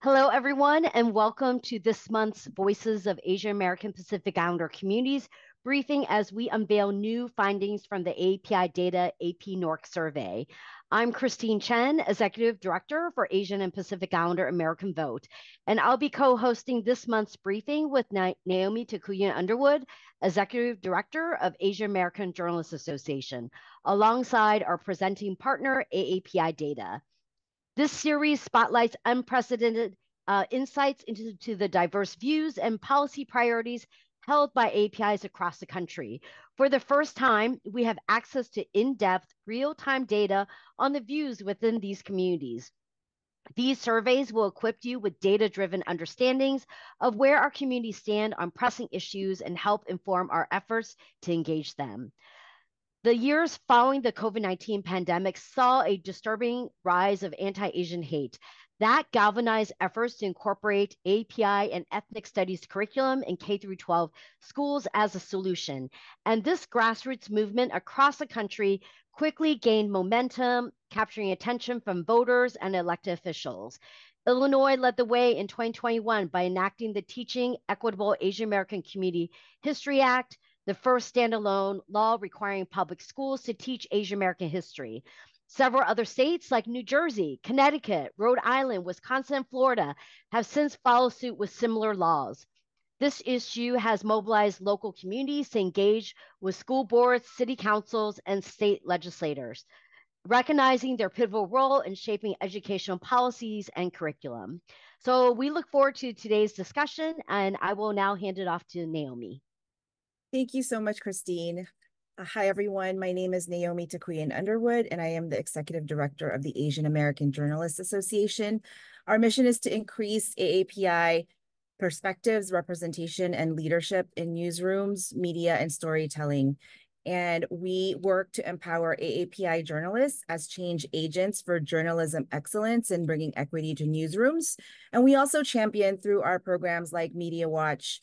Hello, everyone, and welcome to this month's Voices of Asian American Pacific Islander Communities briefing as we unveil new findings from the AAPI Data AP-NORC survey. I'm Christine Chen, Executive Director for Asian and Pacific Islander American Vote, and I'll be co-hosting this month's briefing with Naomi Takuyan Underwood, Executive Director of Asian American Journalists Association, alongside our presenting partner, AAPI Data. This series spotlights unprecedented insights into the diverse views and policy priorities held by APIs across the country. For the first time, we have access to in-depth, real-time data on the views within these communities. These surveys will equip you with data-driven understandings of where our communities stand on pressing issues and help inform our efforts to engage them. The years following the COVID-19 pandemic saw a disturbing rise of anti-Asian hate. That galvanized efforts to incorporate API and ethnic studies curriculum in K through 12 schools as a solution. And this grassroots movement across the country quickly gained momentum, capturing attention from voters and elected officials. Illinois led the way in 2021 by enacting the Teaching Equitable Asian American Community History Act, the first standalone law requiring public schools to teach Asian American history. Several other states like New Jersey, Connecticut, Rhode Island, Wisconsin, and Florida have since followed suit with similar laws. This issue has mobilized local communities to engage with school boards, city councils, and state legislators, recognizing their pivotal role in shaping educational policies and curriculum. So we look forward to today's discussion, and I will now hand it off to Naomi. Thank you so much, Christine. Hi, everyone. My name is Naomi Takuyan Underwood, and I am the Executive Director of the Asian American Journalists Association. Our mission is to increase AAPI perspectives, representation, and leadership in newsrooms, media, and storytelling. And we work to empower AAPI journalists as change agents for journalism excellence and bringing equity to newsrooms. And we also champion through our programs like Media Watch,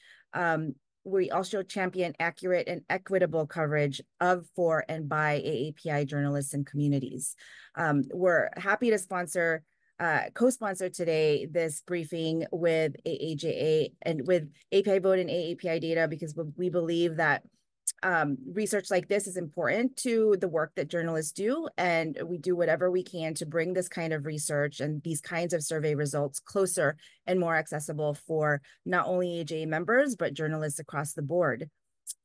we also champion accurate and equitable coverage of, for, and by AAPI journalists and communities. We're happy to co-sponsor today this briefing with AAJA and with API Vote and AAPI Data because we believe that research like this is important to the work that journalists do, and we do whatever we can to bring this kind of research and these kinds of survey results closer and more accessible for not only AJA members, but journalists across the board.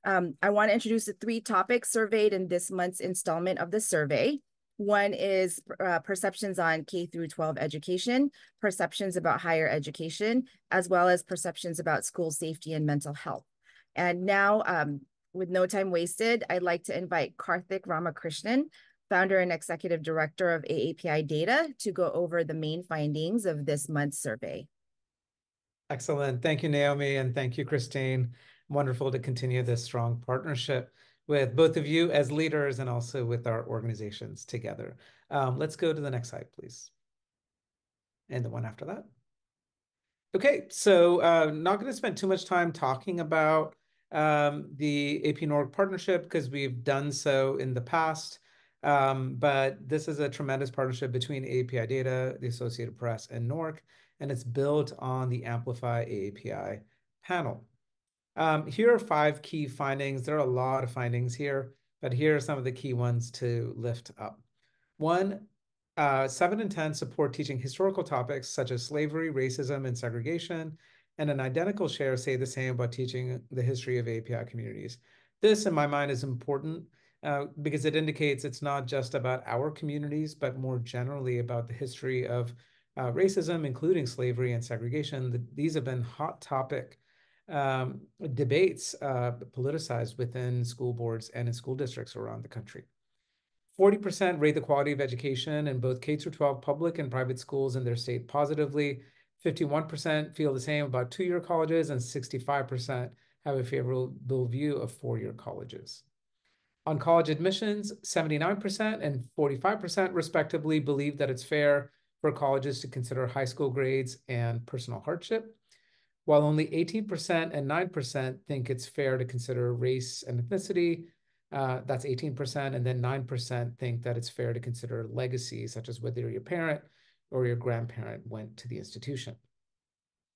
I want to introduce the 3 topics surveyed in this month's installment of the survey. One is perceptions on K through 12 education, perceptions about higher education, as well as perceptions about school safety and mental health. And now, with no time wasted, I'd like to invite Karthik Ramakrishnan, founder and executive director of AAPI Data, to go over the main findings of this month's survey. Excellent. Thank you, Naomi, and thank you, Christine. Wonderful to continue this strong partnership with both of you as leaders and also with our organizations together. Let's go to the next slide, please. And the one after that. Okay, so not going to spend too much time talking about the AP-NORC partnership because we've done so in the past. But this is a tremendous partnership between AAPI Data, the Associated Press, and NORC, and it's built on the Amplify AAPI panel. Here are 5 key findings. There are a lot of findings here, but here are some of the key ones to lift up. 1, 7 in 10 support teaching historical topics such as slavery, racism, and segregation, and an identical share say the same about teaching the history of API communities. This, in my mind, is important because it indicates it's not just about our communities, but more generally about the history of racism, including slavery and segregation. These have been hot topic debates politicized within school boards and in school districts around the country. 40% rate the quality of education in both K-12 public and private schools in their state positively. 51% feel the same about 2-year colleges, and 65% have a favorable view of 4-year colleges. On college admissions, 79% and 45% respectively believe that it's fair for colleges to consider high school grades and personal hardship, while only 18% and 9% think it's fair to consider race and ethnicity. That's 18%, and then 9% think that it's fair to consider legacy, such as whether your parent or your grandparent went to the institution.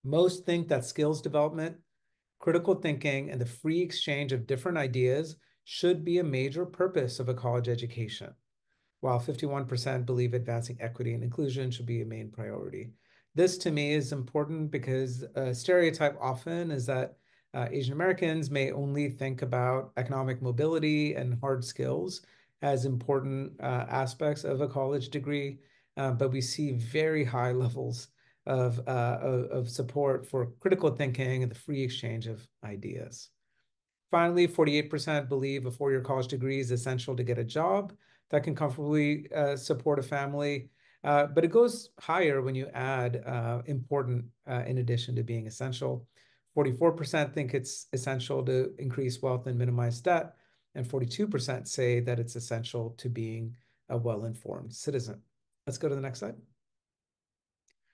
Most think that skills development, critical thinking, and the free exchange of different ideas should be a major purpose of a college education, while 51% believe advancing equity and inclusion should be a main priority. This to me is important because a stereotype often is that Asian Americans may only think about economic mobility and hard skills as important aspects of a college degree, but we see very high levels of support for critical thinking and the free exchange of ideas. Finally, 48% believe a four-year college degree is essential to get a job that can comfortably support a family. But it goes higher when you add important in addition to being essential. 44% think it's essential to increase wealth and minimize debt, and 42% say that it's essential to being a well-informed citizen. Let's go to the next slide.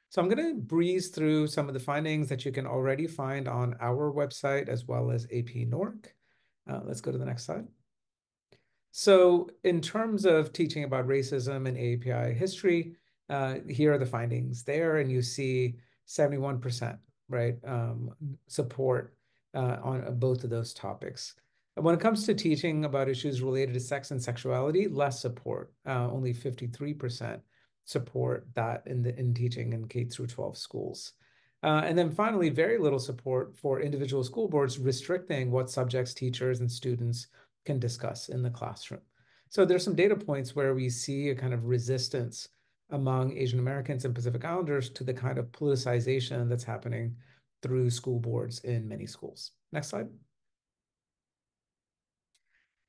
So I'm going to breeze through some of the findings that you can already find on our website as well as AP-NORC. Let's go to the next slide. So in terms of teaching about racism and AAPI history, here are the findings there, and you see 71%, right, support on both of those topics. And when it comes to teaching about issues related to sex and sexuality, less support, only 53% support that in teaching in K through 12 schools. And then finally, very little support for individual school boards restricting what subjects teachers and students can discuss in the classroom. So there's some data points where we see a kind of resistance among Asian Americans and Pacific Islanders to the kind of politicization that's happening through school boards in many schools. Next slide.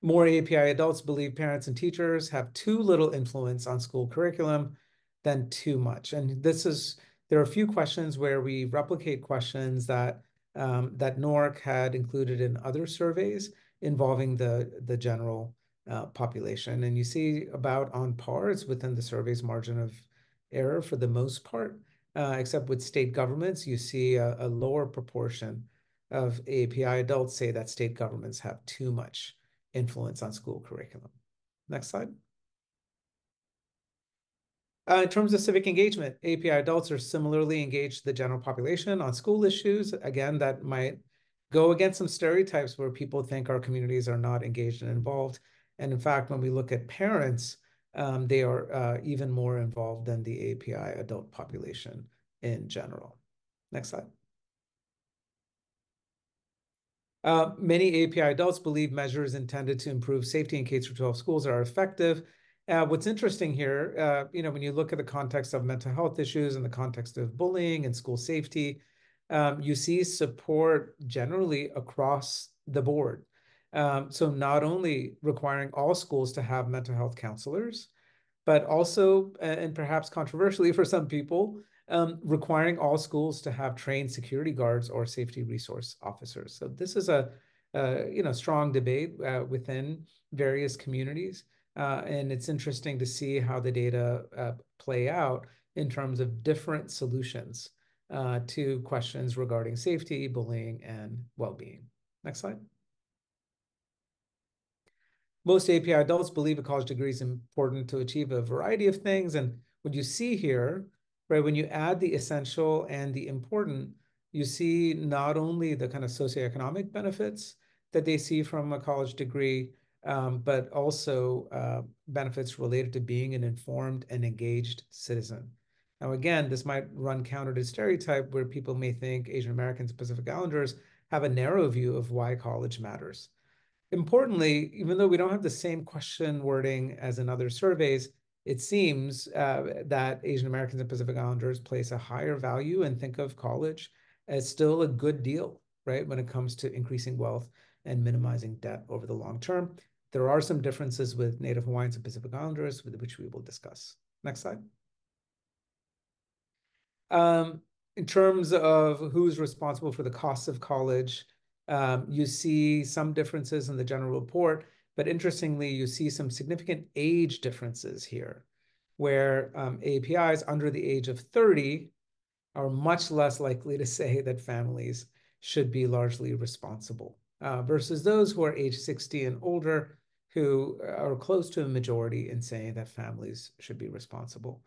More API adults believe parents and teachers have too little influence on school curriculum than too much. And there are a few questions where we replicate questions that NORC had included in other surveys involving the general population. And you see about on par, it's within the survey's margin of error for the most part, except with state governments, you see a lower proportion of API adults say that state governments have too much influence on school curriculum. Next slide. In terms of civic engagement, API adults are similarly engaged to the general population on school issues. Again, that might go against some stereotypes where people think our communities are not engaged and involved. And in fact, when we look at parents, they are even more involved than the API adult population in general. Next slide. Many API adults believe measures intended to improve safety in K-12 schools are effective. What's interesting here, when you look at the context of mental health issues and the context of bullying and school safety, you see support generally across the board. So not only requiring all schools to have mental health counselors, but also, and perhaps controversially for some people, requiring all schools to have trained security guards or safety resource officers. So this is a strong debate within various communities. And it's interesting to see how the data play out in terms of different solutions to questions regarding safety, bullying, and well-being. Next slide. Most API adults believe a college degree is important to achieve a variety of things. And what you see here, right, when you add the essential and the important, you see not only the kind of socioeconomic benefits that they see from a college degree, but also benefits related to being an informed and engaged citizen. Now, again, this might run counter to stereotype where people may think Asian Americans and Pacific Islanders have a narrow view of why college matters. Importantly, even though we don't have the same question wording as in other surveys, it seems that Asian Americans and Pacific Islanders place a higher value and think of college as still a good deal, right, when it comes to increasing wealth and minimizing debt over the long term. There are some differences with Native Hawaiians and Pacific Islanders, which we will discuss. Next slide. In terms of who's responsible for the costs of college, you see some differences in the general report, but interestingly, you see some significant age differences here, where APIs under the age of 30 are much less likely to say that families should be largely responsible, versus those who are age 60 and older, who are close to a majority in saying that families should be responsible.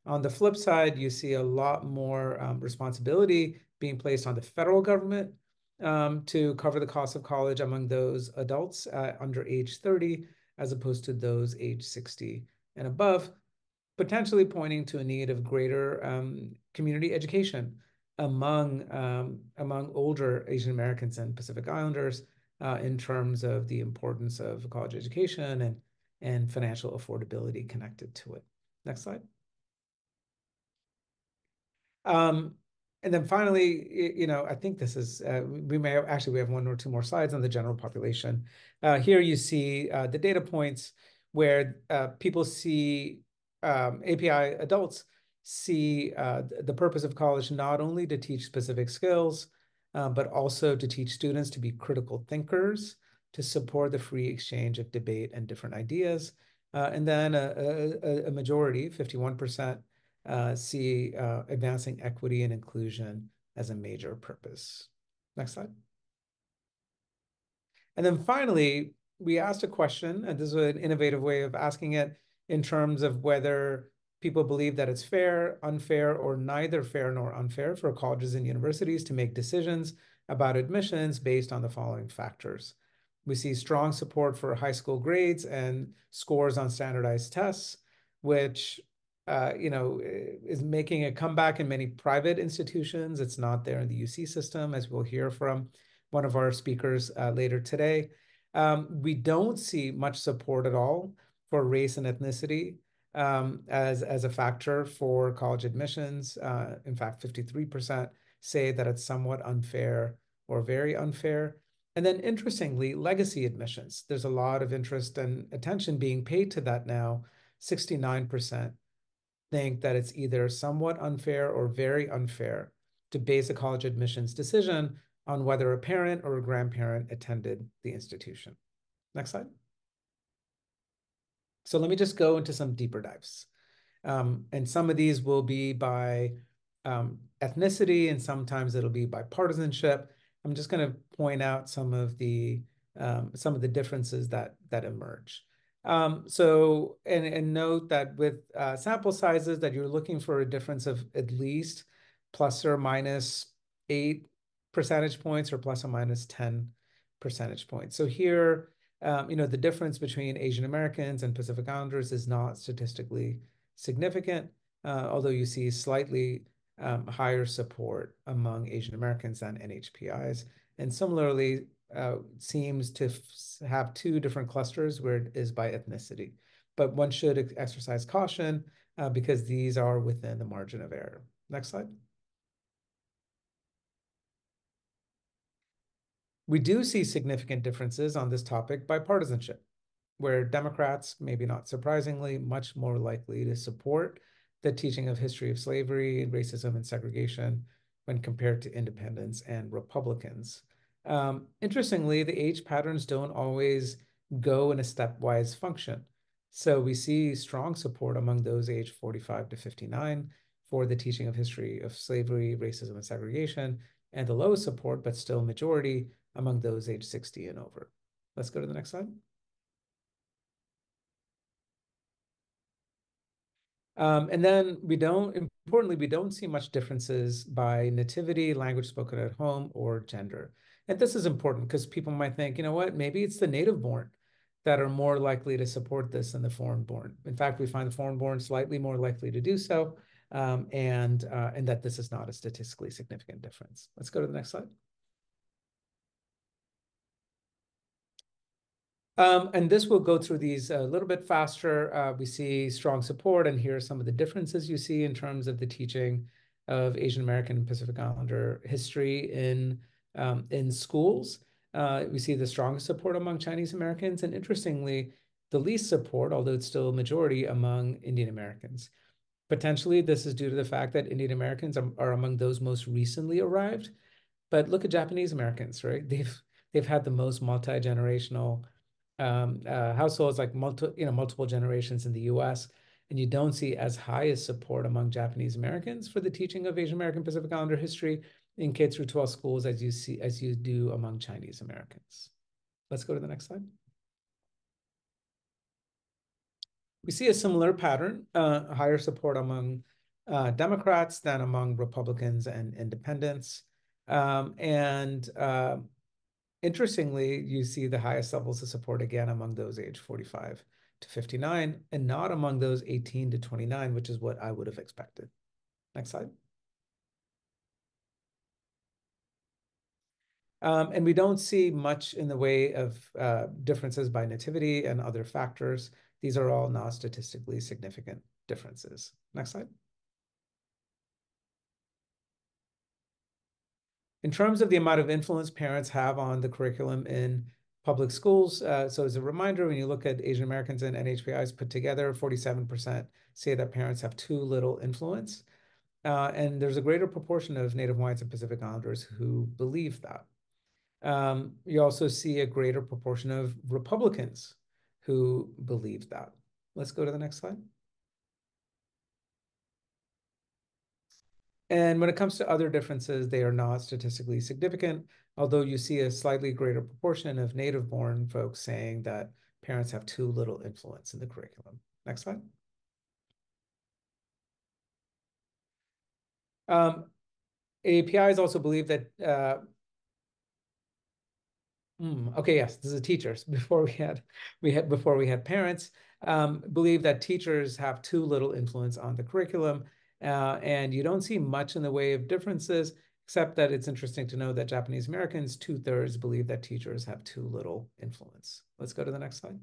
On the flip side, you see a lot more responsibility being placed on the federal government to cover the cost of college among those adults under age 30, as opposed to those age 60 and above, potentially pointing to a need of greater community education among older Asian Americans and Pacific Islanders in terms of the importance of college education and financial affordability connected to it. Next slide. And then finally, I think this is, we have one or two more slides on the general population. Here you see the data points where people see, API adults see the purpose of college not only to teach specific skills, but also to teach students to be critical thinkers, to support the free exchange of debate and different ideas. And then a majority, 51%, see advancing equity and inclusion as a major purpose. Next slide. And then finally, we asked a question, and this is an innovative way of asking it in terms of whether people believe that it's fair, unfair, or neither fair nor unfair for colleges and universities to make decisions about admissions based on the following factors. We see strong support for high school grades and scores on standardized tests, which is making a comeback in many private institutions. It's not there in the UC system, as we'll hear from one of our speakers later today. We don't see much support at all for race and ethnicity as a factor for college admissions. In fact, 53% say that it's somewhat unfair or very unfair. And then interestingly, legacy admissions. There's a lot of interest and attention being paid to that now. 69% think that it's either somewhat unfair or very unfair to base a college admissions decision on whether a parent or a grandparent attended the institution. Next slide. So let me just go into some deeper dives. And some of these will be by ethnicity, and sometimes it'll be by partisanship. I'm just going to point out some of the differences that emerge. And note that with sample sizes that you're looking for a difference of at least plus or minus 8 percentage points or plus or minus 10 percentage points. So here, the difference between Asian Americans and Pacific Islanders is not statistically significant, although you see slightly higher support among Asian Americans than NHPIs. And similarly, seems to have two different clusters where it is by ethnicity. But one should exercise caution because these are within the margin of error. Next slide. We do see significant differences on this topic by partisanship, where Democrats, maybe not surprisingly, much more likely to support the teaching of history of slavery, racism, and segregation when compared to independents and Republicans. Interestingly, the age patterns don't always go in a stepwise function. So we see strong support among those aged 45 to 59 for the teaching of history of slavery, racism, and segregation, and the lowest support, but still majority, among those aged 60 and over. Let's go to the next slide. And then importantly, we don't see much differences by nativity, language spoken at home, or gender. And this is important because people might think, you know what, maybe it's the native born that are more likely to support this than the foreign born. In fact, we find the foreign born slightly more likely to do so, and that this is not a statistically significant difference. Let's go to the next slide. And this will go through these a little bit faster. We see strong support, and here are some of the differences you see in terms of the teaching of Asian American and Pacific Islander history in schools. We see the strongest support among Chinese Americans, and interestingly, the least support, although it's still a majority, among Indian Americans. Potentially, this is due to the fact that Indian Americans are among those most recently arrived. But look at Japanese Americans, right? They've had the most multi-generational households, like multiple generations in the US, and you don't see as high a support among Japanese Americans for the teaching of Asian American Pacific Islander history in K through 12 schools as you do among Chinese Americans. Let's go to the next slide. We see a similar pattern, higher support among Democrats than among Republicans and independents. Interestingly, you see the highest levels of support again among those aged 45 to 59 and not among those 18 to 29, which is what I would have expected. Next slide. And we don't see much in the way of differences by nativity and other factors. These are all not statistically significant differences. Next slide. In terms of the amount of influence parents have on the curriculum in public schools, so as a reminder, when you look at Asian Americans and NHPIs put together, 47% say that parents have too little influence. And there's a greater proportion of Native Hawaiians and Pacific Islanders who believe that. You also see a greater proportion of Republicans who believe that. Let's go to the next slide. And when it comes to other differences, they are not statistically significant, although you see a slightly greater proportion of native-born folks saying that parents have too little influence in the curriculum. Next slide. APIs also believe that okay, yes, this is teachers. Before we had parents, believe that teachers have too little influence on the curriculum, and you don't see much in the way of differences, except that it's interesting to know that Japanese Americans, 2/3, believe that teachers have too little influence. Let's go to the next slide.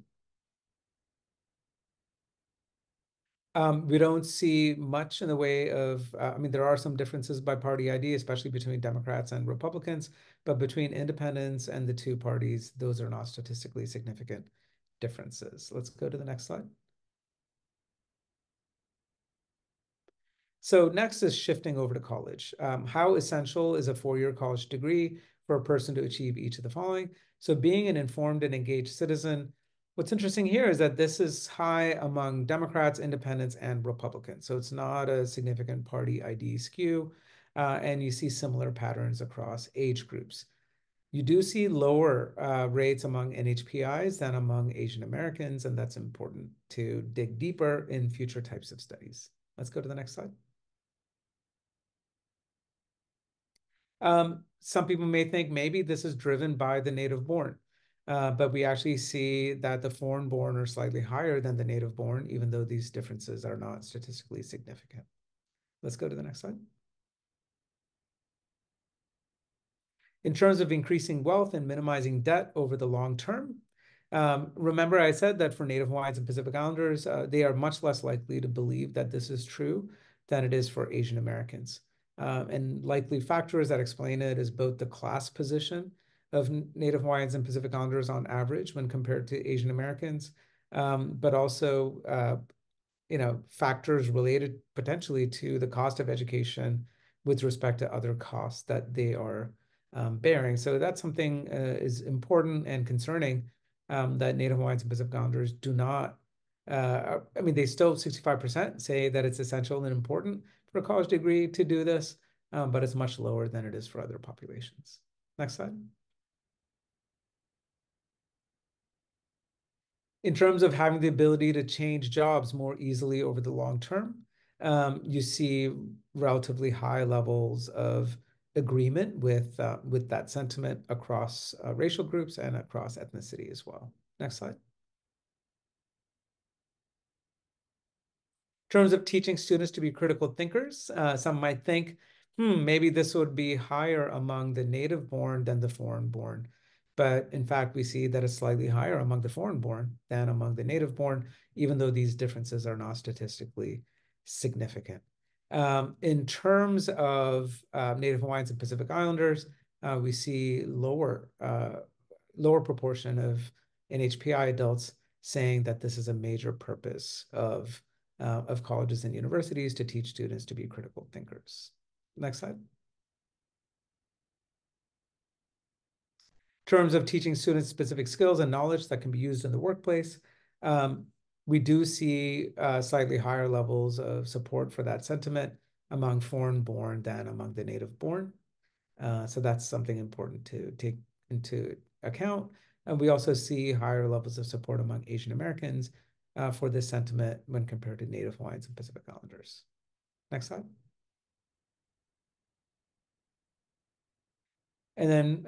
We don't see much in the way of, I mean, there are some differences by party ID, especially between Democrats and Republicans, but between independents and the two parties, those are not statistically significant differences. Let's go to the next slide. So next is shifting over to college. How essential is a 4-year college degree for a person to achieve each of the following? So being an informed and engaged citizen. What's interesting here is that this is high among Democrats, independents, and Republicans. So it's not a significant party ID skew, and you see similar patterns across age groups. You do see lower rates among NHPIs than among Asian Americans, and that's important to dig deeper in future types of studies. Let's go to the next slide. Some people may think maybe this is driven by the native-born. But we actually see that the foreign-born are slightly higher than the native-born, even though these differences are not statistically significant. Let's go to the next slide. In terms of increasing wealth and minimizing debt over the long term, remember I said that for Native Hawaiians and Pacific Islanders, they are much less likely to believe that this is true than it is for Asian Americans. And likely factors that explain it is both the class position of Native Hawaiians and Pacific Islanders on average when compared to Asian Americans, but also factors related potentially to the cost of education with respect to other costs that they are bearing. So that's something is important and concerning that Native Hawaiians and Pacific Islanders do not, I mean, they still 65% say that it's essential and important for a college degree to do this, but it's much lower than it is for other populations. Next slide. In terms of having the ability to change jobs more easily over the long term, you see relatively high levels of agreement with that sentiment across racial groups and across ethnicity as well. Next slide. In terms of teaching students to be critical thinkers, some might think, maybe this would be higher among the native-born than the foreign-born. But in fact, we see that it's slightly higher among the foreign-born than among the native-born, even though these differences are not statistically significant. In terms of Native Hawaiians and Pacific Islanders, we see lower proportion of NHPI adults saying that this is a major purpose of colleges and universities to teach students to be critical thinkers. Next slide. In terms of teaching students specific skills and knowledge that can be used in the workplace, we do see slightly higher levels of support for that sentiment among foreign-born than among the native-born. So that's something important to take into account. And we also see higher levels of support among Asian Americans for this sentiment when compared to Native Hawaiians and Pacific Islanders. Next slide. And then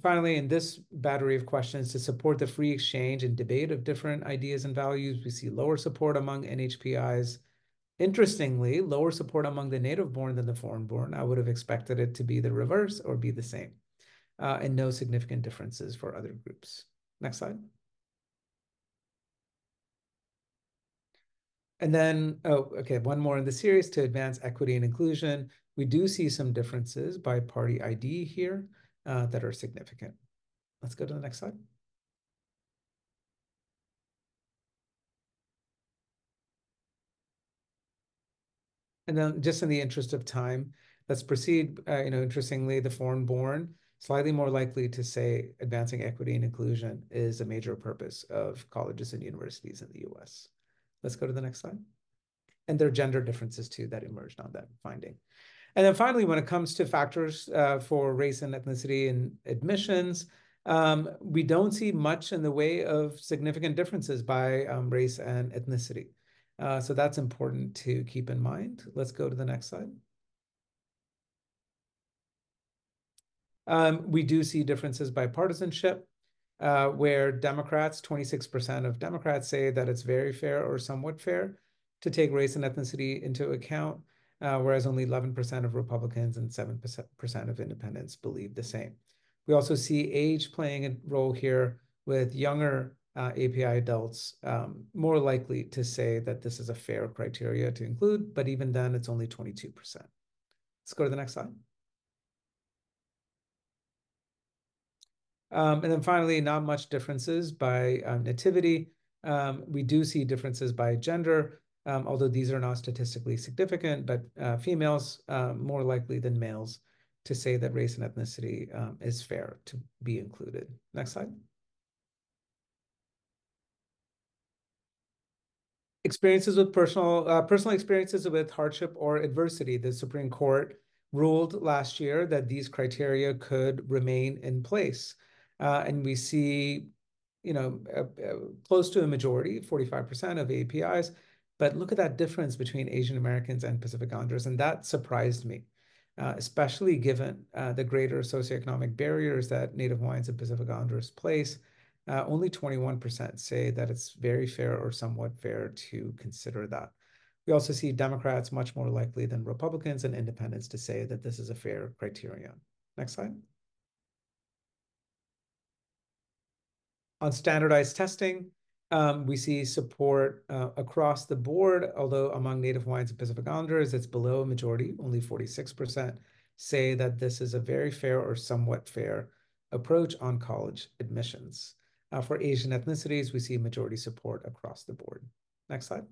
finally, in this battery of questions, to support the free exchange and debate of different ideas and values, we see lower support among NHPIs. Interestingly, lower support among the native-born than the foreign-born. I would have expected it to be the reverse or be the same, and no significant differences for other groups. Next slide. And then, one more in the series to advance equity and inclusion. We do see some differences by party ID here that are significant. Let's go to the next slide. And then just in the interest of time, let's proceed. Interestingly, the foreign-born, slightly more likely to say advancing equity and inclusion is a major purpose of colleges and universities in the US. Let's go to the next slide. And there are gender differences too that emerged on that finding. And then finally, when it comes to factors for race and ethnicity in admissions, we don't see much in the way of significant differences by race and ethnicity. So that's important to keep in mind. Let's go to the next slide. We do see differences by partisanship, where Democrats, 26% of Democrats say that it's very fair or somewhat fair to take race and ethnicity into account, whereas only 11% of Republicans and 7% of independents believe the same. We also see age playing a role here, with younger API adults more likely to say that this is a fair criteria to include, but even then it's only 22%. Let's go to the next slide. And then finally, not much differences by nativity. We do see differences by gender, although these are not statistically significant, but females more likely than males to say that race and ethnicity is fair to be included. Next slide. Experiences with personal experiences with hardship or adversity. The Supreme Court ruled last year that these criteria could remain in place. And we see, close to a majority, 45% of APIs, but look at that difference between Asian Americans and Pacific Islanders, and that surprised me, especially given the greater socioeconomic barriers that Native Hawaiians and Pacific Islanders place. Only 21% say that it's very fair or somewhat fair to consider that. We also see Democrats much more likely than Republicans and independents to say that this is a fair criterion. Next slide. On standardized testing, we see support across the board, although among Native Hawaiians and Pacific Islanders, it's below a majority. Only 46% say that this is a very fair or somewhat fair approach on college admissions. For Asian ethnicities, we see majority support across the board. Next slide.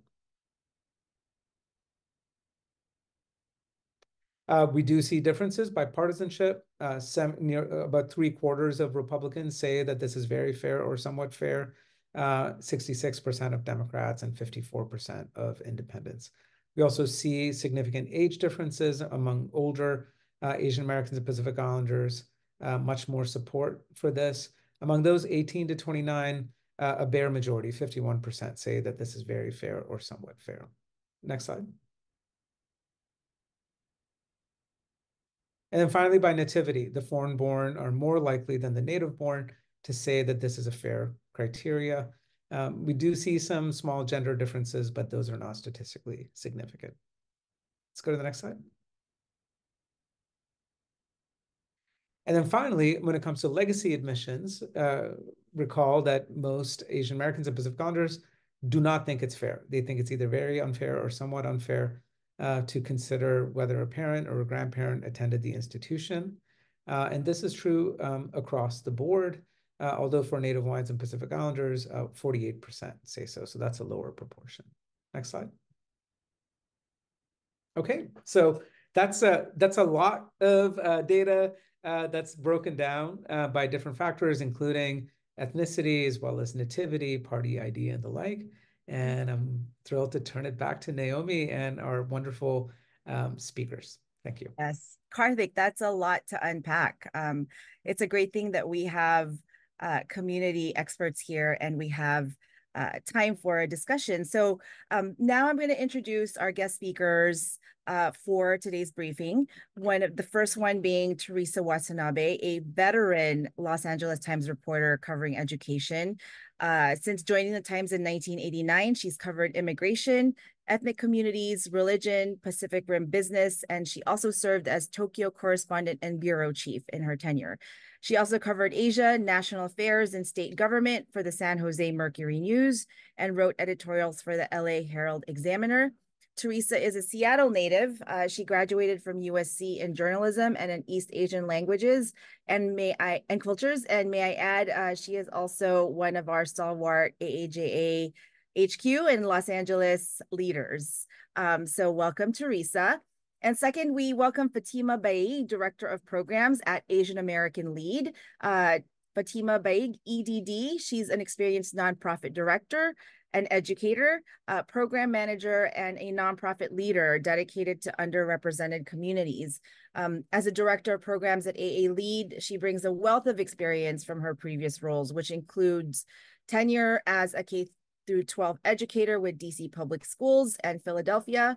We do see differences by partisanship. About 3/4 of Republicans say that this is very fair or somewhat fair. 66% of Democrats and 54% of independents. We also see significant age differences among older Asian Americans and Pacific Islanders, much more support for this. Among those 18 to 29, a bare majority, 51%, say that this is very fair or somewhat fair. Next slide. And then finally, by nativity, the foreign-born are more likely than the native-born to say that this is a fair criteria. We do see some small gender differences, but those are not statistically significant. Let's go to the next slide. And then finally, when it comes to legacy admissions, recall that most Asian Americans and Pacific Islanders do not think it's fair. They think it's either very unfair or somewhat unfair to consider whether a parent or a grandparent attended the institution. And this is true across the board, although for Native Hawaiians and Pacific Islanders, 48% say so. So that's a lower proportion. Next slide. Okay, so that's a lot of data that's broken down by different factors, including ethnicity, as well as nativity, party ID, and the like. And I'm thrilled to turn it back to Naomi and our wonderful speakers. Thank you. Yes, Karthik, that's a lot to unpack. It's a great thing that we have community experts here, and we have time for a discussion. So now I'm going to introduce our guest speakers for today's briefing. The first one being Teresa Watanabe, a veteran Los Angeles Times reporter covering education. Since joining the Times in 1989, she's covered immigration, ethnic communities, religion, Pacific Rim business, and she also served as Tokyo correspondent and bureau chief in her tenure. She also covered Asia, national affairs, and state government for the San Jose Mercury News and wrote editorials for the LA Herald Examiner. Teresa is a Seattle native. She graduated from USC in journalism and in East Asian languages and cultures. And may I add, she is also one of our stalwart AAJA HQ and Los Angeles leaders. So welcome, Teresa. And second, we welcome Fatima Baig, Director of Programs at Asian American Lead. Fatima Baig, EDD, she's an experienced nonprofit director, an educator, program manager, and a nonprofit leader dedicated to underrepresented communities. As a director of programs at AA Lead, she brings a wealth of experience from her previous roles, which includes tenure as a K through 12 educator with DC Public Schools and Philadelphia.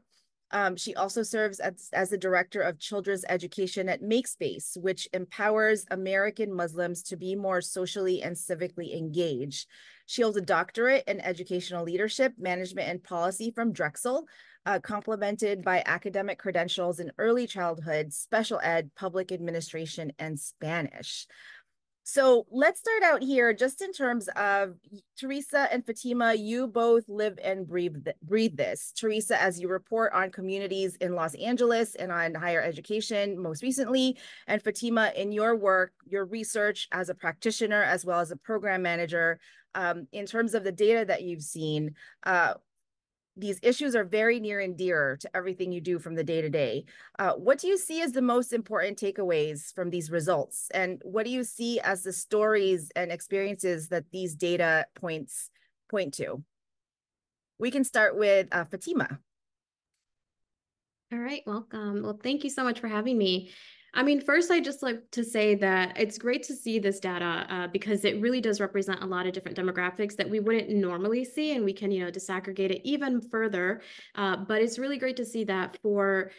She also serves as the director of children's education at MakeSpace, which empowers American Muslims to be more socially and civically engaged. She holds a doctorate in educational leadership, management, and policy from Drexel, complemented by academic credentials in early childhood, special ed, public administration, and Spanish. So let's start out here just in terms of Teresa and Fatima, you both live and breathe this. Teresa, as you report on communities in Los Angeles and on higher education most recently, and Fatima, in your work, your research as a practitioner, as well as a program manager, in terms of the data that you've seen, these issues are very near and dear to everything you do from the day-to-day. What do you see as the most important takeaways from these results? And what do you see as the stories and experiences that these data point to? We can start with Fatima. All right, welcome. Well, thank you so much for having me. I mean, first, I'd just like to say that it's great to see this data because it really does represent a lot of different demographics that we wouldn't normally see, and we can, disaggregate it even further. But it's really great to see that for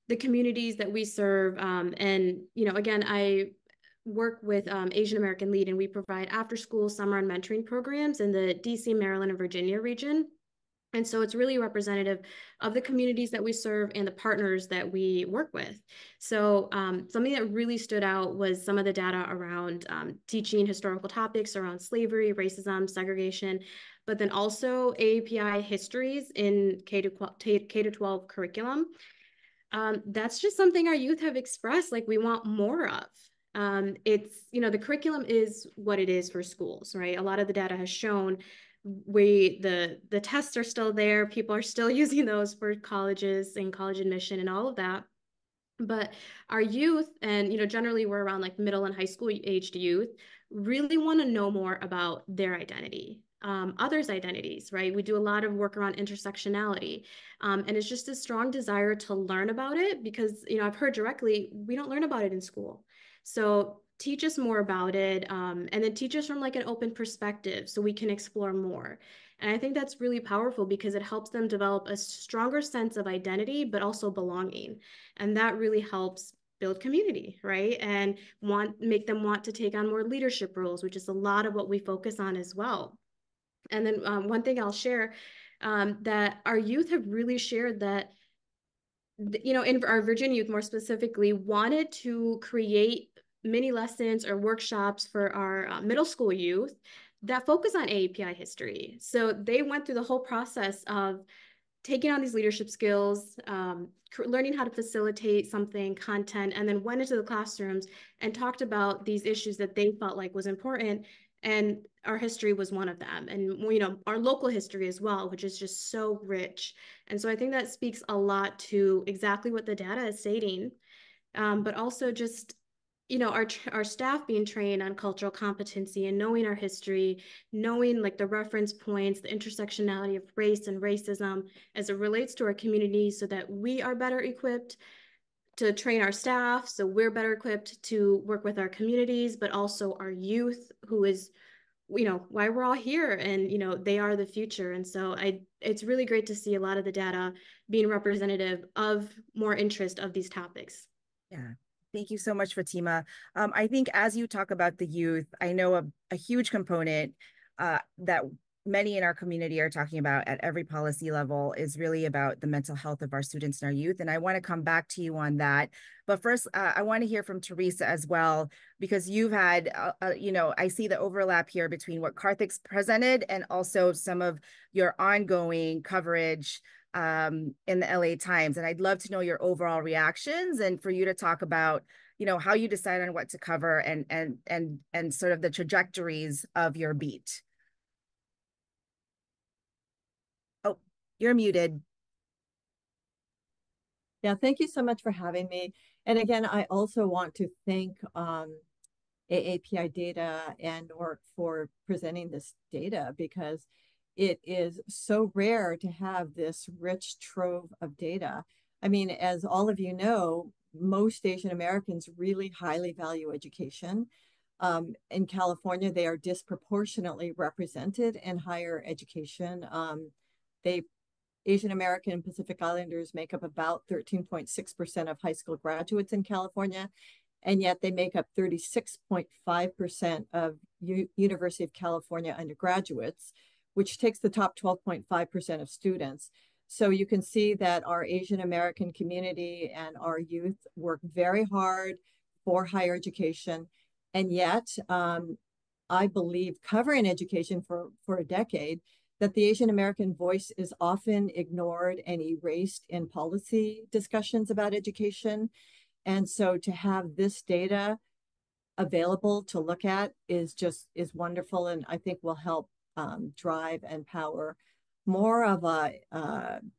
the communities that we serve. And, again, I work with Asian American Lead, and we provide after-school summer and mentoring programs in the DC, Maryland, and Virginia region. And so it's really representative of the communities that we serve and the partners that we work with. So something that really stood out was some of the data around teaching historical topics around slavery, racism, segregation, but then also AAPI histories in K-12 curriculum. That's just something our youth have expressed, like we want more of. It's, the curriculum is what it is for schools, right? A lot of the data has shown the tests are still there. People are still using those for colleges and college admission and all of that. But our youth, and generally we're around like middle and high school aged youth, really want to know more about their identity, others' identities, right? We do a lot of work around intersectionality, and it's just a strong desire to learn about it because I've heard directly we don't learn about it in school. So teach us more about it, and then teach us from like an open perspective so we can explore more. And I think that's really powerful because it helps them develop a stronger sense of identity, but also belonging. And that really helps build community, right? And make them want to take on more leadership roles, which is a lot of what we focus on as well. And then one thing I'll share, that our youth have really shared that, in our Virginia youth more specifically, wanted to create mini lessons or workshops for our middle school youth that focus on AAPI history. So they went through the whole process of taking on these leadership skills, learning how to facilitate something, content, and then went into the classrooms and talked about these issues that they felt like was important. And our history was one of them. And, our local history as well, which is just so rich. And so I think that speaks a lot to exactly what the data is stating, but also just our staff being trained on cultural competency and knowing our history, knowing like the reference points, the intersectionality of race and racism as it relates to our community so that we are better equipped to train our staff, so we're better equipped to work with our communities, but also our youth, who is why we're all here, and they are the future. And so it's really great to see a lot of the data being representative of more interest of these topics. Yeah. Thank you so much, Fatima. I think as you talk about the youth, I know a huge component that many in our community are talking about at every policy level is really about the mental health of our students and our youth. And I want to come back to you on that. But first, I want to hear from Teresa as well, because you've had, I see the overlap here between what Karthik's presented and also some of your ongoing coverage in the LA Times. And I'd love to know your overall reactions and for you to talk about, how you decide on what to cover and sort of the trajectories of your beat. Oh, you're muted. Yeah, thank you so much for having me. And again, I also want to thank AAPI Data and NORC for presenting this data, because it is so rare to have this rich trove of data. I mean, as all of you know, most Asian Americans really highly value education. In California, they are disproportionately represented in higher education. Asian American and Pacific Islanders make up about 13.6% of high school graduates in California, and yet they make up 36.5% of University of California undergraduates, which takes the top 12.5% of students. So you can see that our Asian American community and our youth work very hard for higher education. And yet, I believe, covering education for a decade, that the Asian American voice is often ignored and erased in policy discussions about education. And so to have this data available to look at is wonderful, and I think will help drive and power more of an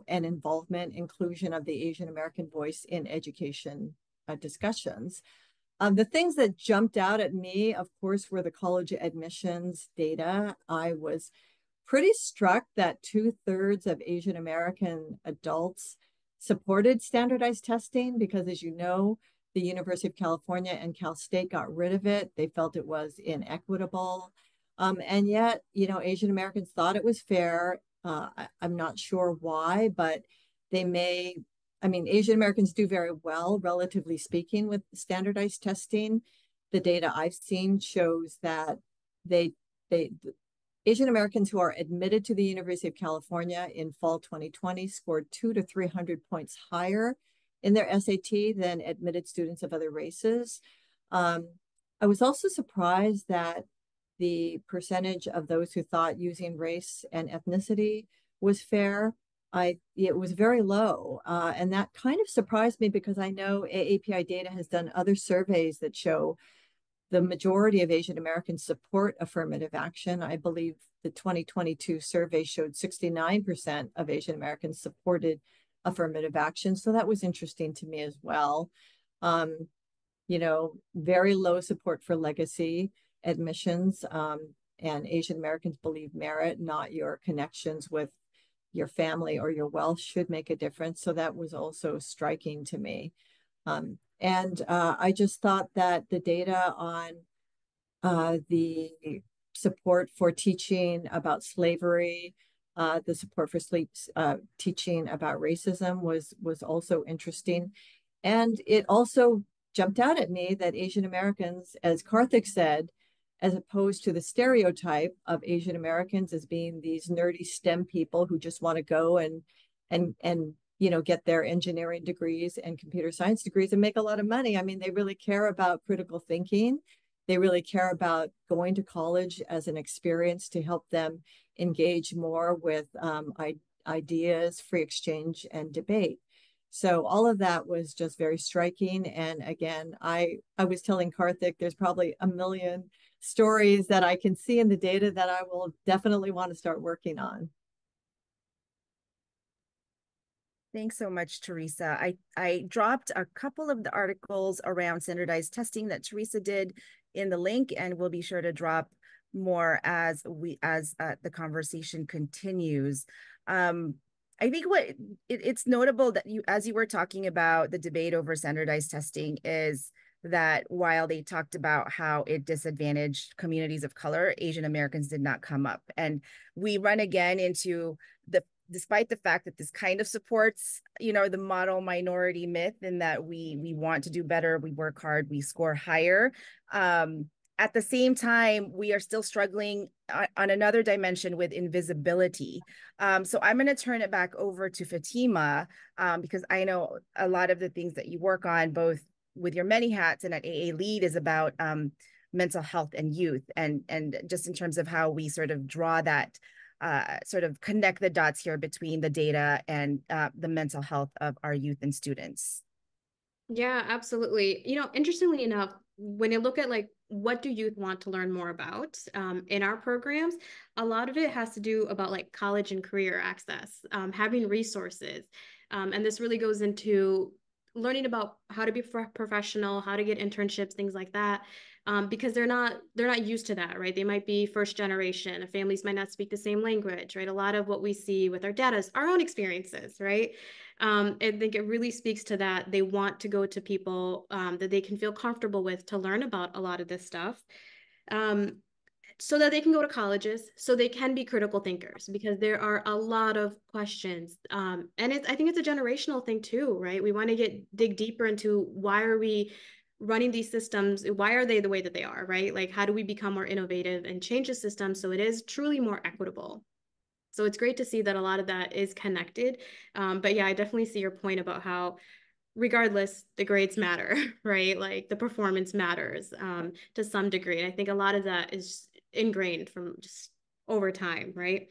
involvement, inclusion of the Asian American voice in education discussions. The things that jumped out at me, of course, were the college admissions data. I was pretty struck that 2/3 of Asian American adults supported standardized testing, because, as you know, the University of California and Cal State got rid of it. They felt it was inequitable. And yet, Asian Americans thought it was fair. I'm not sure why, but Asian Americans do very well, relatively speaking, with standardized testing. The data I've seen shows that Asian Americans who are admitted to the University of California in fall 2020 scored 200 to 300 points higher in their SAT than admitted students of other races. I was also surprised that the percentage of those who thought using race and ethnicity was fair, it was very low. And that kind of surprised me, because I know AAPI Data has done other surveys that show the majority of Asian Americans support affirmative action. I believe the 2022 survey showed 69% of Asian Americans supported affirmative action. So that was interesting to me as well. Very low support for legacy admissions. And Asian Americans believe merit, not your connections with your family or your wealth, should make a difference. So that was also striking to me. I just thought that the data on the support for teaching about slavery, the support for teaching about racism was also interesting. And it also jumped out at me that Asian Americans, as Karthik said, as opposed to the stereotype of Asian Americans as being these nerdy STEM people who just want to go and get their engineering degrees and computer science degrees and make a lot of money. I mean, they really care about critical thinking. They really care about going to college as an experience to help them engage more with ideas, free exchange, and debate. So all of that was just very striking. And again, I was telling Karthik, there's probably a million stories that I can see in the data that I will definitely want to start working on. Thanks so much, Teresa. I dropped a couple of the articles around standardized testing that Teresa did in the link, and we'll be sure to drop more as the conversation continues. I think it's notable that as you were talking about the debate over standardized testing, is that while they talked about how it disadvantaged communities of color, Asian Americans did not come up. And we run again into despite the fact that this kind of supports, the model minority myth, in that we want to do better, we work hard, we score higher. At the same time, we are still struggling on another dimension with invisibility. So I'm going to turn it back over to Fatima, because I know a lot of the things that you work on, both with your many hats and at AA Lead, is about mental health and youth, and just in terms of how we sort of draw that, sort of connect the dots here between the data and the mental health of our youth and students. Yeah, absolutely. Interestingly enough, when you look at like what do youth want to learn more about in our programs, a lot of it has to do about like college and career access, having resources. And this really goes into learning about how to be professional, how to get internships, things like that. Because they're not used to that, right? They might be first generation. Their families might not speak the same language, right? A lot of what we see with our data is our own experiences, right? I think it really speaks to that. They want to go to people that they can feel comfortable with to learn about a lot of this stuff, so that they can go to colleges, so they can be critical thinkers, because there are a lot of questions. And I think it's a generational thing too, right? We want to dig deeper into why are we running these systems? Why are they the way that they are, right? Like, how do we become more innovative and change the system so it is truly more equitable? So it's great to see that a lot of that is connected. But yeah, I definitely see your point about how regardless, the grades matter, right? Like the performance matters to some degree. And I think a lot of that is ingrained from just over time, right?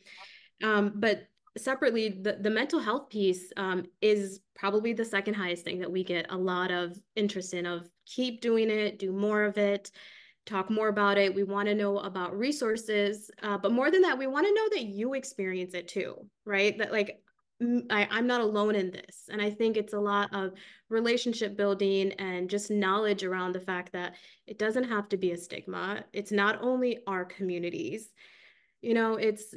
But separately, the mental health piece is probably the second highest thing that we get a lot of interest in, of keep doing it, do more of it, talk more about it. We want to know about resources, but more than that, we want to know that you experience it too, right? That like, I'm not alone in this. And I think it's a lot of relationship building and just knowledge around the fact that it doesn't have to be a stigma. It's not only our communities, it's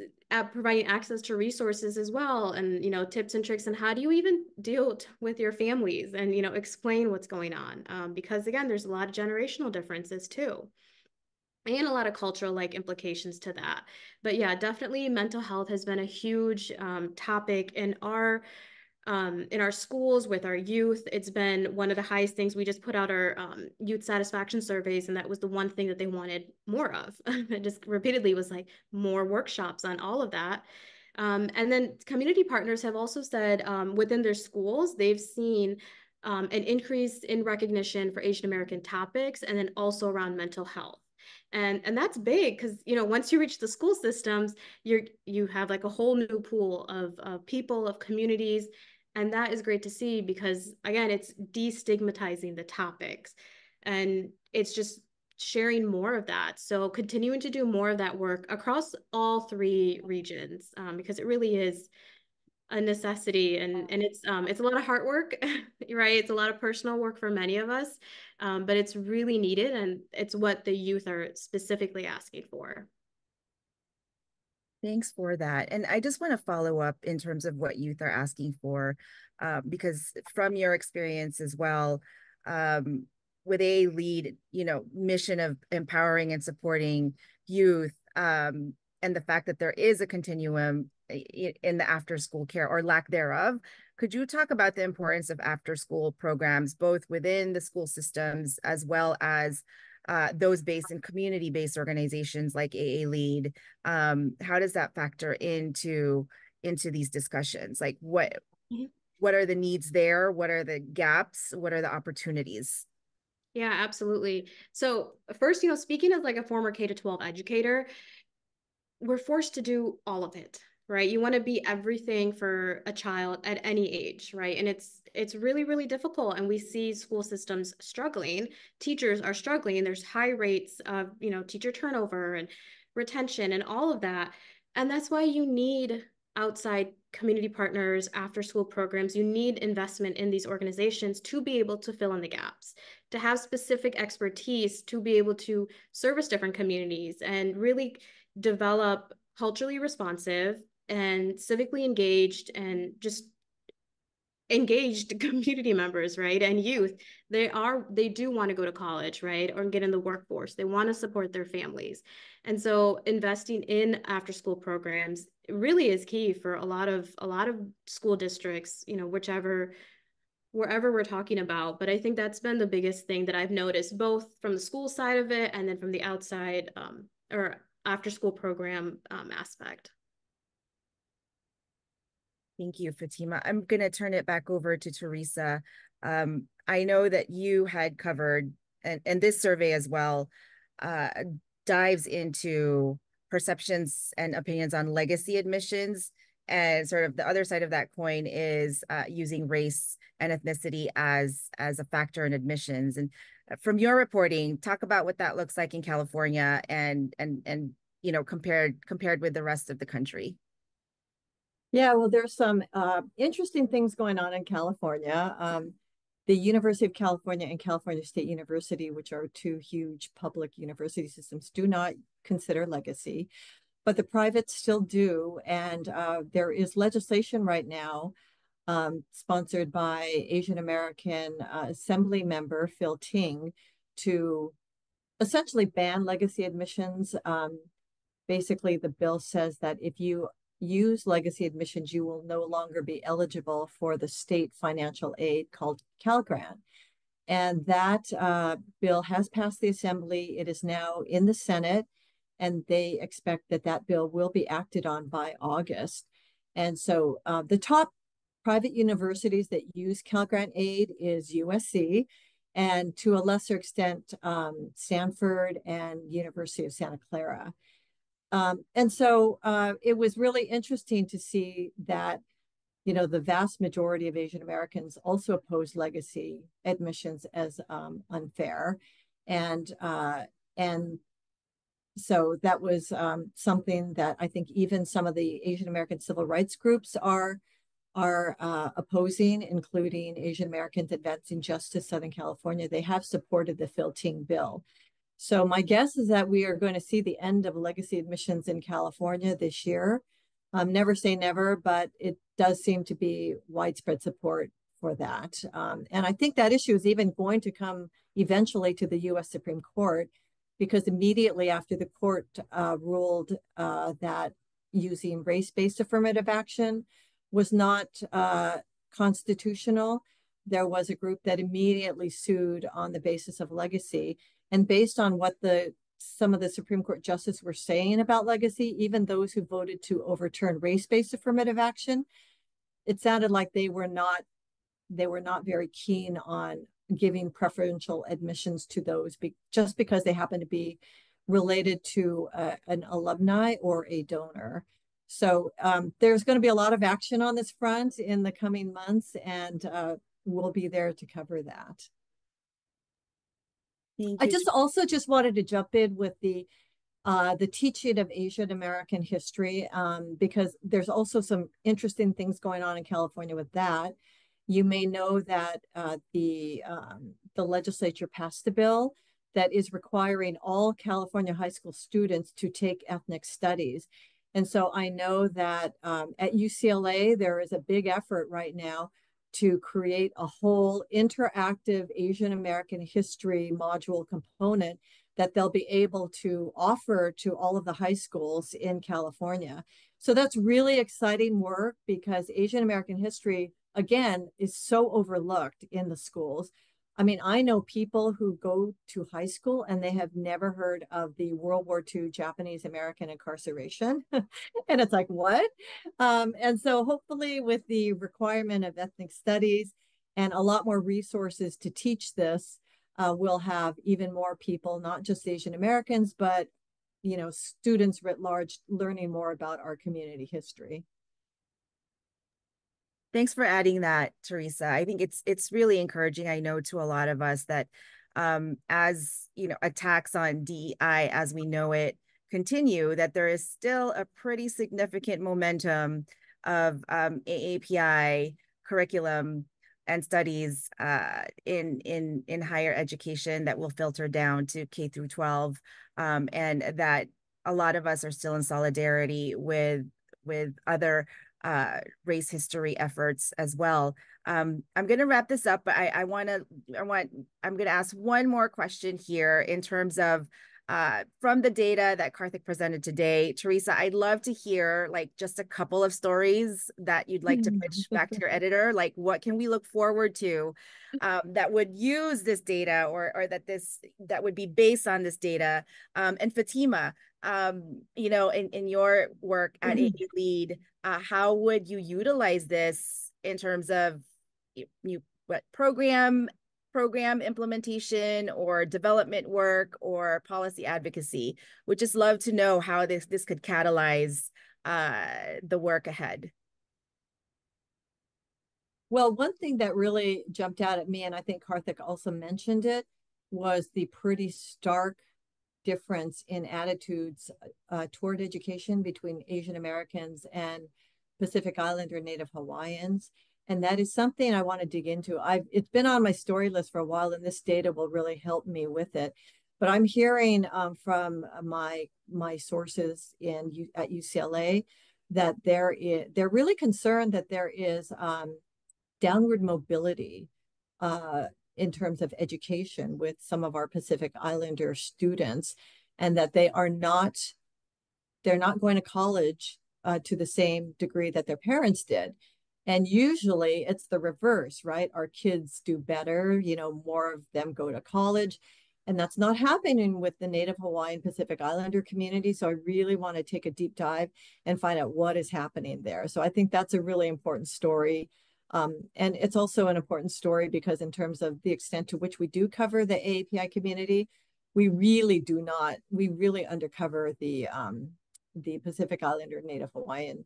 providing access to resources as well. And, tips and tricks. And how do you even deal with your families and, explain what's going on? Because again, there's a lot of generational differences too, and a lot of cultural like implications to that. But yeah, definitely mental health has been a huge topic in our schools with our youth. It's been one of the highest things. We just put out our youth satisfaction surveys, and that was the one thing that they wanted more of. It just repeatedly was like more workshops on all of that. And then community partners have also said within their schools, they've seen an increase in recognition for Asian American topics, and then also around mental health. And that's big because, once you reach the school systems, you have like a whole new pool of people, of communities. And that is great to see because, again, it's destigmatizing the topics and it's just sharing more of that. So continuing to do more of that work across all three regions, because it really is a necessity, and it's a lot of hard work, right? It's a lot of personal work for many of us, but it's really needed, and it's what the youth are specifically asking for. Thanks for that. And I just want to follow up in terms of what youth are asking for, because from your experience as well, with a lead, mission of empowering and supporting youth, and the fact that there is a continuum in the after school care or lack thereof. Could you talk about the importance of after school programs, both within the school systems as well as those based in community-based organizations like AA Lead? How does that factor into these discussions? Like what are the needs there? What are the gaps? What are the opportunities? Yeah, absolutely. So first, speaking as like a former K-12 educator, we're forced to do all of it, right? You want to be everything for a child at any age, right? And it's really, really difficult. And we see school systems struggling. Teachers are struggling. There's high rates of, teacher turnover and retention and all of that. And that's why you need outside community partners, after school programs. You need investment in these organizations to be able to fill in the gaps, to have specific expertise, to be able to service different communities and really develop culturally responsive and civically engaged and just engaged community members, right? And youth, they do want to go to college, right? Or get in the workforce. They want to support their families. And so investing in after school programs really is key for a lot of school districts, you know, wherever we're talking about. But I think that's been the biggest thing that I've noticed, both from the school side of it and then from the outside or after school program aspect. Thank you, Fatima. I'm going to turn it back over to Teresa. I know that you had covered, and this survey as well, dives into perceptions and opinions on legacy admissions. And sort of the other side of that coin is using race and ethnicity as a factor in admissions. And from your reporting, talk about what that looks like in California and you know, compared with the rest of the country. Yeah, well, there's some interesting things going on in California. The University of California and California State University, which are two huge public university systems, do not consider legacy, but the privates still do. And there is legislation right now sponsored by Asian American Assembly member Phil Ting to essentially ban legacy admissions. Basically, the bill says that if you use legacy admissions, you will no longer be eligible for the state financial aid called Cal Grant. And that bill has passed the Assembly. It is now in the Senate, and they expect that that bill will be acted on by August. And so the top private universities that use Cal Grant aid is USC, and to a lesser extent, Stanford and University of Santa Clara. And so it was really interesting to see that, you know, the vast majority of Asian Americans also oppose legacy admissions as unfair. And so that was something that I think even some of the Asian American civil rights groups are opposing, including Asian Americans Advancing Justice Southern California. They have supported the Phil Ting bill. So my guess is that we are going to see the end of legacy admissions in California this year. Never say never, but it does seem to be widespread support for that. And I think that issue is even going to come eventually to the U.S. Supreme Court, because immediately after the court ruled that using race-based affirmative action was not constitutional, there was a group that immediately sued on the basis of legacy. And based on what some of the Supreme Court justices were saying about legacy, even those who voted to overturn race-based affirmative action, it sounded like they were not very keen on giving preferential admissions to those just because they happen to be related to an alumni or a donor. So there's going to be a lot of action on this front in the coming months, and we'll be there to cover that. I just wanted to jump in with the teaching of Asian American history, because there's also some interesting things going on in California with that. You may know that the legislature passed a bill that is requiring all California high school students to take ethnic studies. And so I know that at UCLA, there is a big effort right now to create a whole interactive Asian American history module component that they'll be able to offer to all of the high schools in California. So that's really exciting work, because Asian American history, again, is so overlooked in the schools. I mean, I know people who go to high school and they have never heard of the World War II Japanese American incarceration. And it's like, what? And so hopefully with the requirement of ethnic studies and a lot more resources to teach this, we'll have even more people, not just Asian Americans, but, you know, students writ large, learning more about our community history. Thanks for adding that, Teresa. I think it's really encouraging, I know, to a lot of us that as, you know, attacks on DEI as we know it continue, that there is still a pretty significant momentum of AAPI curriculum and studies in higher education that will filter down to K through 12, and that a lot of us are still in solidarity with other race history efforts as well. I'm going to wrap this up, but I'm going to ask one more question here in terms of from the data that Karthik presented today. Teresa, I'd love to hear like just a couple of stories that you'd like to pitch back to your editor. Like, what can we look forward to that would use this data, or that would be based on this data? And Fatima, you know, in your work at AA Lead, how would you utilize this in terms of what program implementation or development work or policy advocacy? Would just love to know how this could catalyze the work ahead. Well, one thing that really jumped out at me, and I think Karthik also mentioned it, was the pretty stark difference in attitudes toward education between Asian Americans and Pacific Islander Native Hawaiians. And that is something I want to dig into. It's been on my story list for a while, and this data will really help me with it. But I'm hearing from my sources at UCLA that they're really concerned that there is downward mobility in terms of education with some of our Pacific Islander students, and that they're not going to college to the same degree that their parents did. And usually it's the reverse, right? Our kids do better, you know, more of them go to college. And that's not happening with the Native Hawaiian Pacific Islander community. So I really want to take a deep dive and find out what is happening there. So I think that's a really important story. And it's also an important story because in terms of the extent to which we do cover the AAPI community, we really undercover the Pacific Islander Native Hawaiian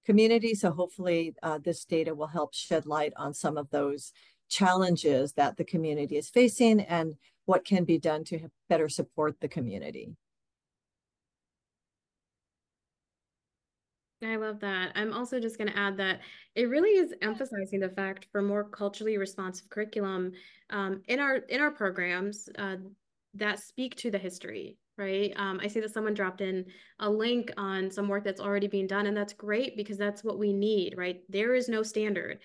community. So hopefully this data will help shed light on some of those challenges that the community is facing and what can be done to better support the community. I love that. I'm also just going to add that it really is emphasizing the fact for more culturally responsive curriculum in our programs that speak to the history, right? I see that someone dropped in a link on some work that's already being done, and that's great because that's what we need, right? There is no standard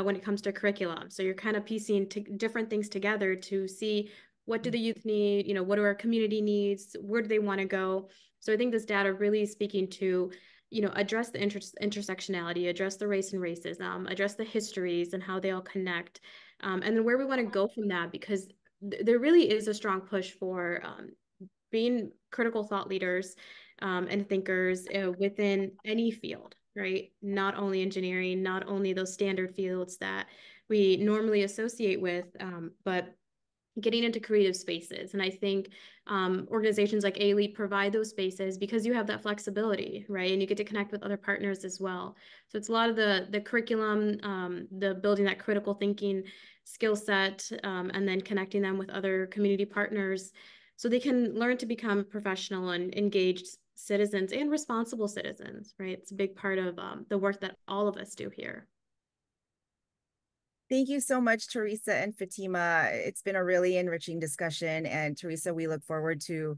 when it comes to curriculum. So you're kind of piecing different things together to see what do the youth need, you know, what do our community needs, where do they want to go? So I think this data really is speaking to, you know, address the intersectionality, address the race and racism, address the histories and how they all connect, and then where we want to go from that, because there really is a strong push for being critical thought leaders and thinkers within any field, right? Not only engineering, not only those standard fields that we normally associate with, but getting into creative spaces. And I think organizations like AAPI provide those spaces because you have that flexibility, right? And you get to connect with other partners as well. So it's a lot of the curriculum, the building that critical thinking skill set, and then connecting them with other community partners so they can learn to become professional and engaged citizens and responsible citizens, right? It's a big part of the work that all of us do here. Thank you so much, Teresa and Fatima. It's been a really enriching discussion. And Teresa, we look forward to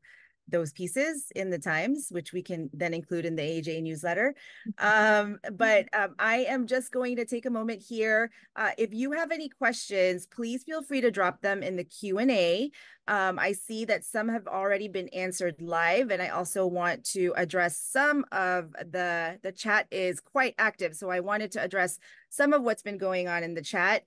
those pieces in the Times, which we can then include in the AJ newsletter. But I am just going to take a moment here. If you have any questions, please feel free to drop them in the Q&A. I see that some have already been answered live, and I also want to address some of the chat is quite active. So I wanted to address some of what's been going on in the chat.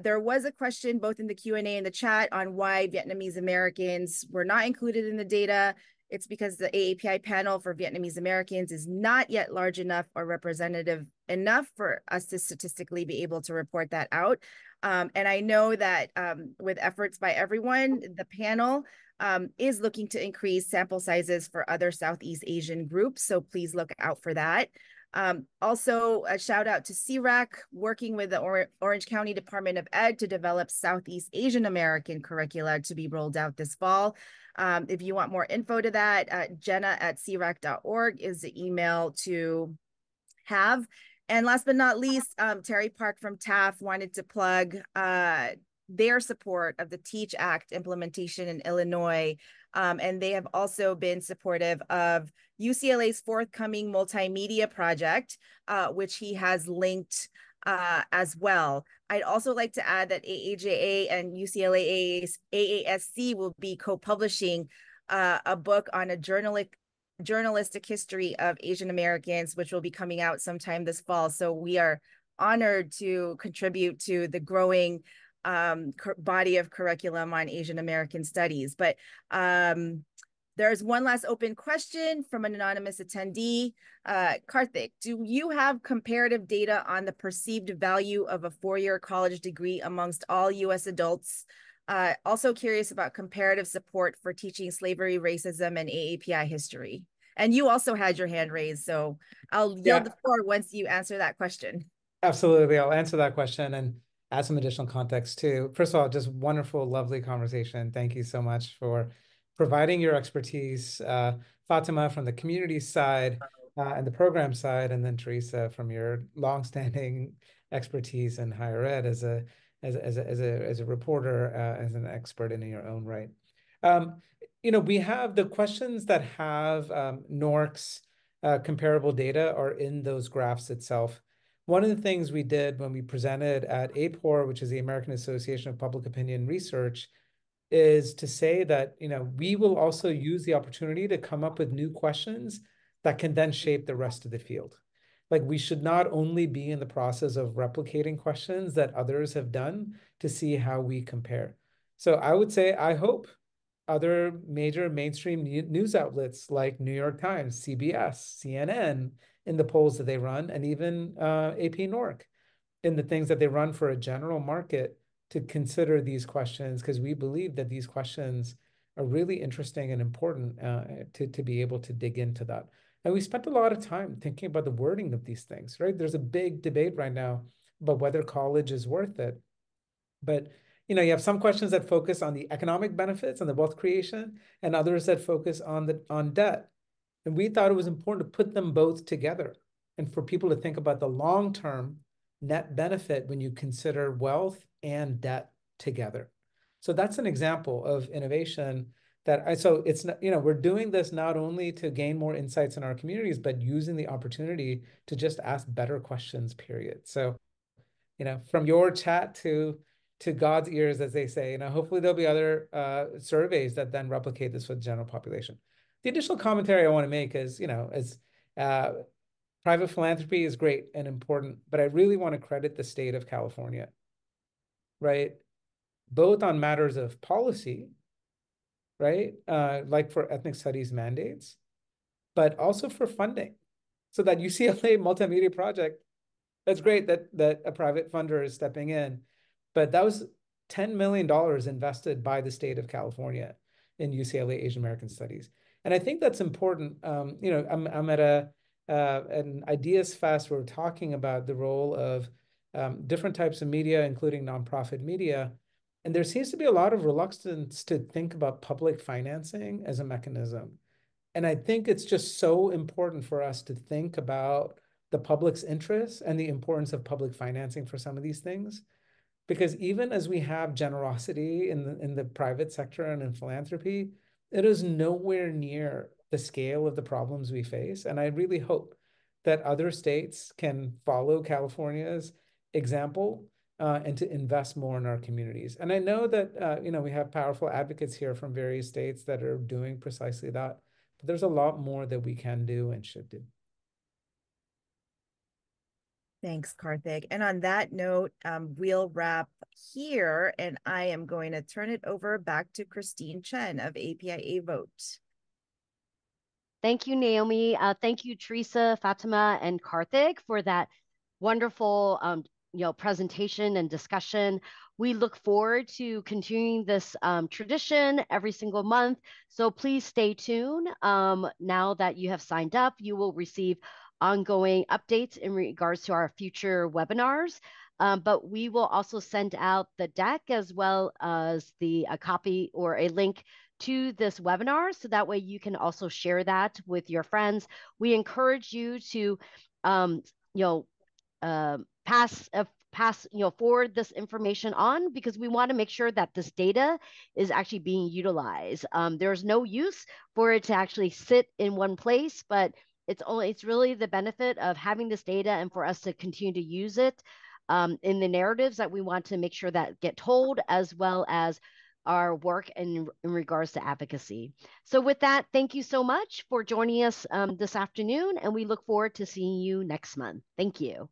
There was a question both in the Q&A and the chat on why Vietnamese Americans were not included in the data. It's because the AAPI panel for Vietnamese Americans is not yet large enough or representative enough for us to statistically be able to report that out. And I know that with efforts by everyone, the panel is looking to increase sample sizes for other Southeast Asian groups. So please look out for that. Also, a shout out to CRAC, working with the Orange County Department of Ed to develop Southeast Asian American curricula to be rolled out this fall. If you want more info to that, jenna@crac.org is the email to have. And last but not least, Terry Park from TAF wanted to plug their support of the TEACH Act implementation in Illinois. And they have also been supportive of UCLA's forthcoming multimedia project, which he has linked as well. I'd also like to add that AAJA and UCLA AASC will be co-publishing a book on a journalistic history of Asian Americans, which will be coming out sometime this fall. So we are honored to contribute to the growing body of curriculum on Asian American studies. But there's one last open question from an anonymous attendee. Karthik, do you have comparative data on the perceived value of a four-year college degree amongst all U.S. adults? Also curious about comparative support for teaching slavery, racism, and AAPI history. And you also had your hand raised, so I'll yield the floor once you answer that question. Absolutely. I'll answer that question and add some additional context too. First of all, just wonderful, lovely conversation. Thank you so much for providing your expertise. Fatima from the community side and the program side, and then Teresa from your longstanding expertise in higher ed as a reporter, as an expert in your own right. We have the questions that have NORC's comparable data are in those graphs itself. One of the things we did when we presented at APOR, which is the American Association of Public Opinion Research, is to say that we will also use the opportunity to come up with new questions that can then shape the rest of the field. Like, we should not only be in the process of replicating questions that others have done to see how we compare. So I would say, I hope other major mainstream news outlets like New York Times, CBS, CNN, in the polls that they run, and even AP-NORC in the things that they run for a general market, to consider these questions, because we believe that these questions are really interesting and important to be able to dig into that. And we spent a lot of time thinking about the wording of these things, right? There's a big debate right now about whether college is worth it. But you have some questions that focus on the economic benefits and the wealth creation, and others that focus on debt. And we thought it was important to put them both together and for people to think about the long-term net benefit when you consider wealth and debt together. So that's an example of innovation so it's not, we're doing this not only to gain more insights in our communities, but using the opportunity to just ask better questions, period. So, from your chat to God's ears, as they say, hopefully there'll be other surveys that then replicate this for the general population. The additional commentary I want to make is, private philanthropy is great and important, but I really want to credit the state of California, right? Both on matters of policy, right? Like for ethnic studies mandates, but also for funding. So that UCLA multimedia project, that's great that a private funder is stepping in, but that was $10 million invested by the state of California in UCLA Asian American Studies. And I think that's important. I'm at an Ideas Fest where we're talking about the role of different types of media, including nonprofit media. And there seems to be a lot of reluctance to think about public financing as a mechanism. And I think it's just so important for us to think about the public's interests and the importance of public financing for some of these things. Because even as we have generosity in the private sector and in philanthropy, it is nowhere near the scale of the problems we face. And I really hope that other states can follow California's example and to invest more in our communities. And I know that we have powerful advocates here from various states that are doing precisely that. But there's a lot more that we can do and should do. Thanks, Karthik. And on that note, we'll wrap here, and I am going to turn it over back to Christine Chen of API Vote. Thank you, Naomi. Thank you, Teresa, Fatima, and Karthik for that wonderful presentation and discussion. We look forward to continuing this tradition every single month. So please stay tuned. Now that you have signed up, you will receive ongoing updates in regards to our future webinars. But we will also send out the deck as well as a copy or a link to this webinar, so that way you can also share that with your friends. We encourage you to, pass forward this information on, because we want to make sure that this data is actually being utilized. There's no use for it to actually sit in one place, but it's really the benefit of having this data and for us to continue to use it in the narratives that we want to make sure that get told, as well as our work in regards to advocacy. So with that, thank you so much for joining us this afternoon, and we look forward to seeing you next month. Thank you.